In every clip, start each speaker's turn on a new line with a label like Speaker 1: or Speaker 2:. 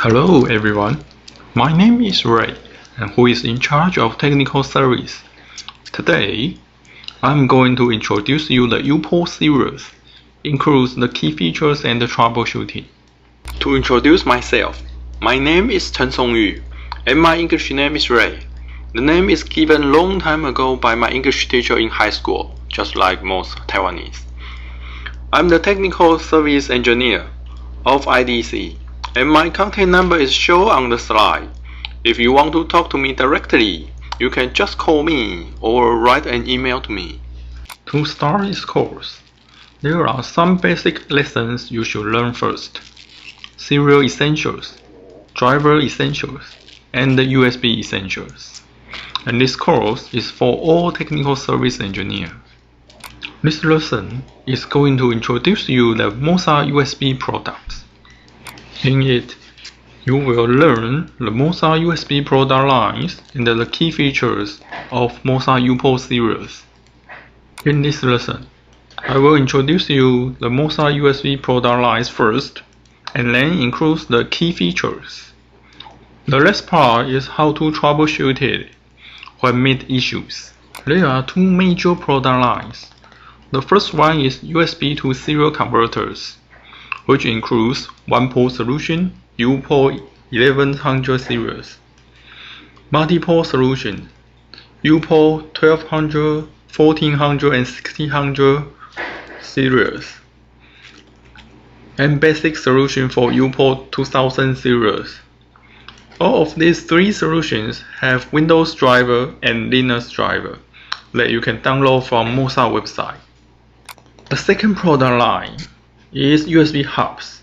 Speaker 1: Hello everyone, my name is Ray, and who is in charge of technical service. Today, I'm going to introduce you the Uport series, includes the key features and the troubleshooting. To introduce myself, my name is Chen Songyu, and my English name is Ray. The name is given long time ago by my English teacher in high school, just like most Taiwanese. I'm the technical service engineer of IDC. And my contact number is shown on the slide. If you want to talk to me directly, you can just call me or write an email to me. To start this course, there are some basic lessons you should learn first. Serial essentials, driver essentials, and the USB essentials. And this course is for all technical service engineers. This lesson is going to introduce you the Mozart USB products. In it, you will learn the Mozart USB product lines and the key features of Mozart Uport series. In this lesson, I will introduce you the Mozart USB product lines first, and then include the key features. The last part is how to troubleshoot it when meet issues. There are two major product lines. The first one is USB to serial converters, which includes one-port solution, Uport 1100 series, multi-port solution, Uport 1200, 1400, and 1600 series, and basic solution for Uport 2000 series. All of these three solutions have Windows driver and Linux driver that you can download from Mozart website. The second product line is USB hubs.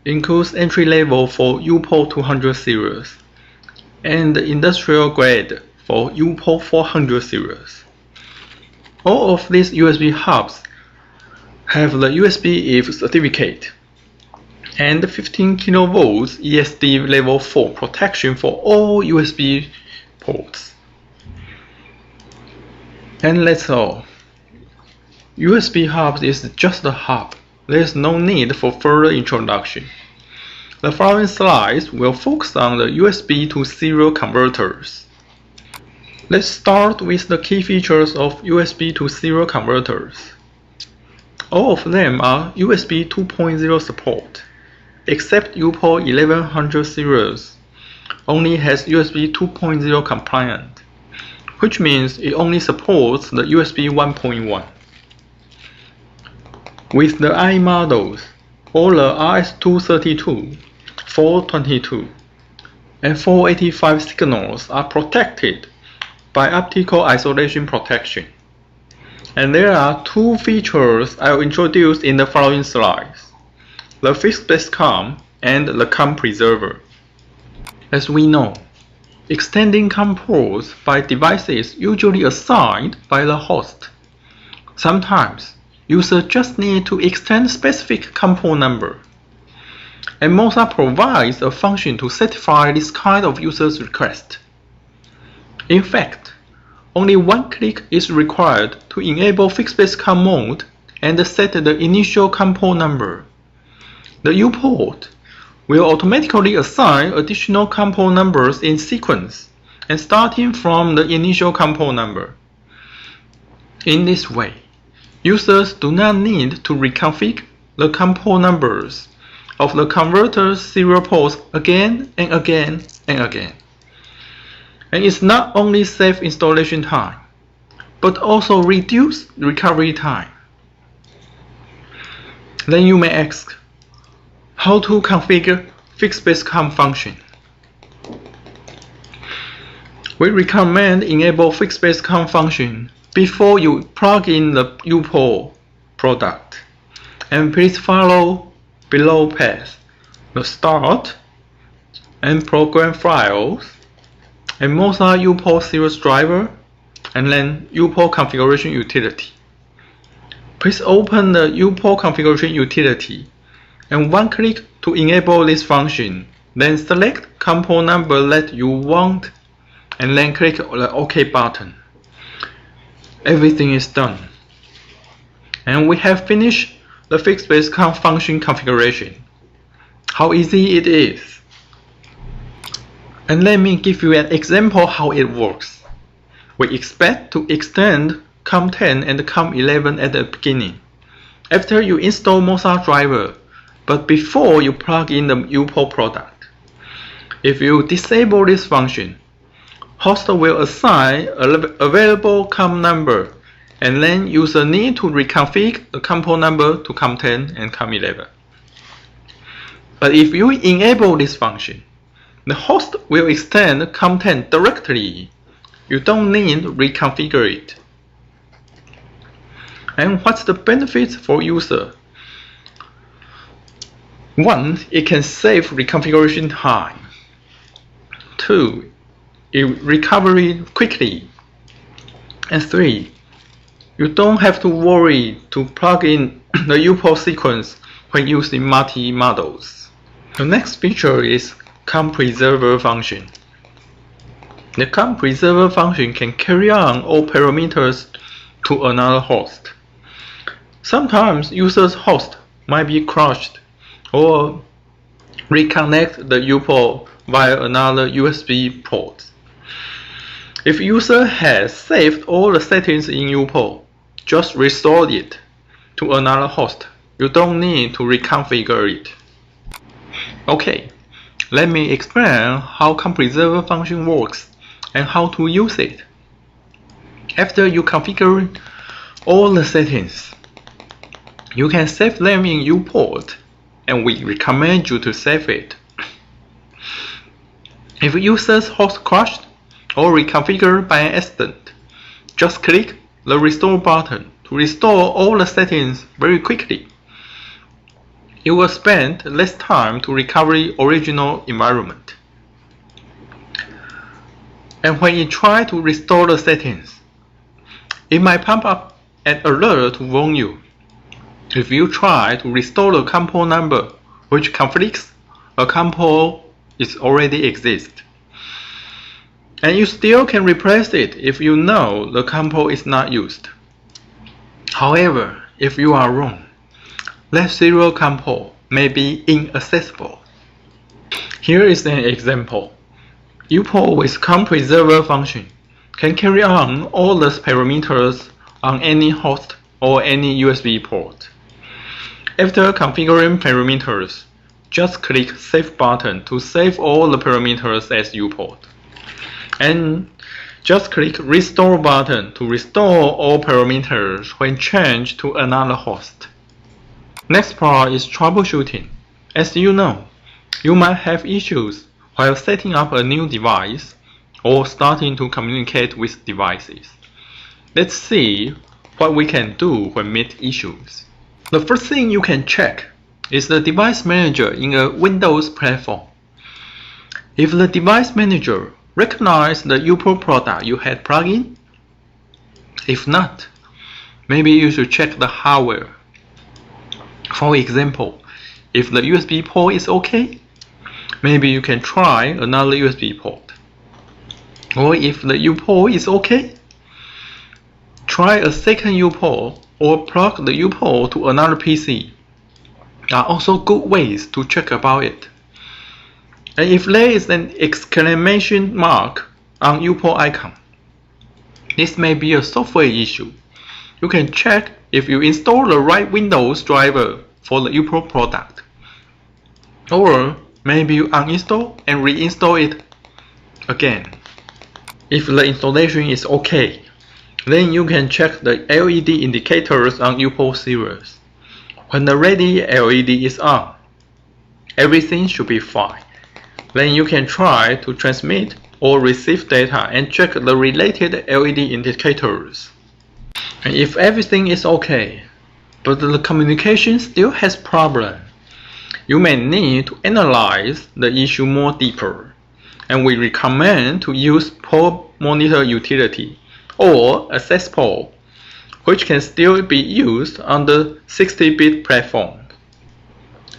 Speaker 1: Includes entry level for Uport 200 series and industrial grade for Uport 400 series. All of these USB hubs have the USB if certificate and 15 kV ESD level 4 protection for all USB ports. And that's all. USB hubs is just a hub. There is no need for further introduction. The following slides will focus on the USB to serial converters. Let's start with the key features of USB to serial converters. All of them are USB 2.0 support, except Uport 1100 series only has USB 2.0 compliant, which means it only supports the USB 1.1. With the IE models, all the RS-232, 422, and 485 signals are protected by optical isolation protection. And there are two features I will introduce in the following slides: the fixed base COM and the COM preserver. As we know, extending COM ports by devices usually assigned by the host. Sometimes users just need to extend specific COM port number, and Mozart provides a function to satisfy this kind of user's request. In fact, only one click is required to enable fixed base COM mode and set the initial COM port number. The Uport will automatically assign additional COM port numbers in sequence and starting from the initial COM port number. In this way, users do not need to reconfigure the COM port numbers of the converter's serial ports again and again and again. And it's not only save installation time, but also reduce recovery time. Then you may ask, how to configure fixed base COM function? We recommend enable fixed base COM function before you plug in the Uport product, and please follow below path: the start and program files, and Mozart Uport series driver, and then Uport configuration utility. Please open the Uport configuration utility and one click to enable this function. Then select COM port number that you want and then click the OK button. Everything is done, and we have finished the fixed base COM function configuration. How easy it is! And let me give you an example how it works. We expect to extend COM10 and COM11 at the beginning, after you install Mozart driver, but before you plug in the Uport product. If you disable this function, host will assign an available COM number, and then user need to reconfigure the COM port number to COM10 and COM11. But if you enable this function, the host will extend COM10 directly. You don't need to reconfigure it. And what's the benefits for user? One, it can save reconfiguration time. Two, it recovery quickly. And three, you don't have to worry to plug in the Uport sequence when using multi-models. The next feature is COM preserver function. The COM preserver function can carry on all parameters to another host. Sometimes user's host might be crashed or reconnect the Uport via another USB port. If user has saved all the settings in Uport, just restore it to another host. You don't need to reconfigure it. Okay, let me explain how COM preserver function works and how to use it. After you configure all the settings, you can save them in Uport, and we recommend you to save it. If user's host crashed or reconfigured by an accident, just click the restore button to restore all the settings very quickly. You will spend less time to recover the original environment. And when you try to restore the settings, it might pop up an alert to warn you. If you try to restore the COM port number which conflicts a COM port is already exists, and you still can replace it if you know the COM port is not used. However, if you are wrong, that serial COM port may be inaccessible. Here is an example. Uport with COM preserver function can carry on all the parameters on any host or any USB port. After configuring parameters, just click Save button to save all the parameters as Uport. And just click Restore button to restore all parameters when changed to another host. Next part is troubleshooting. As you know, you might have issues while setting up a new device or starting to communicate with devices. Let's see what we can do when meet issues. The first thing you can check is the device manager in a Windows platform. If the device manager recognizes the Uport product you had plugged in, if not, maybe you should check the hardware. For example, if the USB port is okay, maybe you can try another USB port. Or if the Uport is okay, try a second Uport or plug the Uport to another PC. Are also good ways to check about it. And if there is an exclamation mark on Uport icon, this may be a software issue. You can check if you install the right Windows driver for the Uport product. Or maybe you uninstall and reinstall it again. If the installation is okay, then you can check the LED indicators on Uport series. When the ready LED is on, everything should be fine. Then you can try to transmit or receive data and check the related LED indicators. And if everything is okay, but the communication still has problem, you may need to analyze the issue more deeper. And we recommend to use port monitor utility or access port, which can still be used on the 60-bit platform,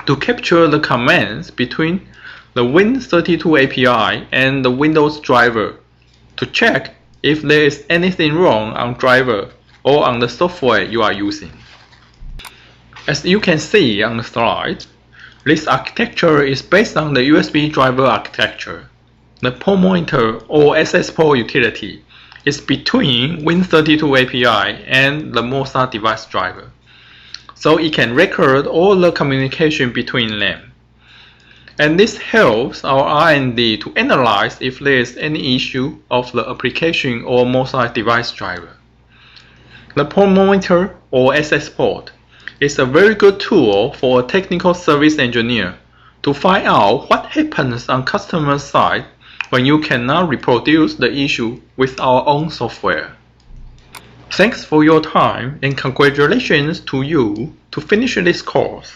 Speaker 1: to capture the commands between the Win32 API and the Windows driver to check if there is anything wrong on driver or on the software you are using. As you can see on the slide, this architecture is based on the USB driver architecture. The port monitor or access port utility is between Win32 API and the Mozart device driver, so it can record all the communication between them. And this helps our R&D to analyze if there is any issue of the application or Mozart device driver. The port monitor or access port is a very good tool for a technical service engineer to find out what happens on customer side when you cannot reproduce the issue with our own software. Thanks for your time and congratulations to you to finish this course.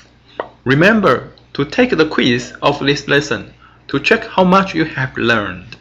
Speaker 1: Remember to take the quiz of this lesson to check how much you have learned.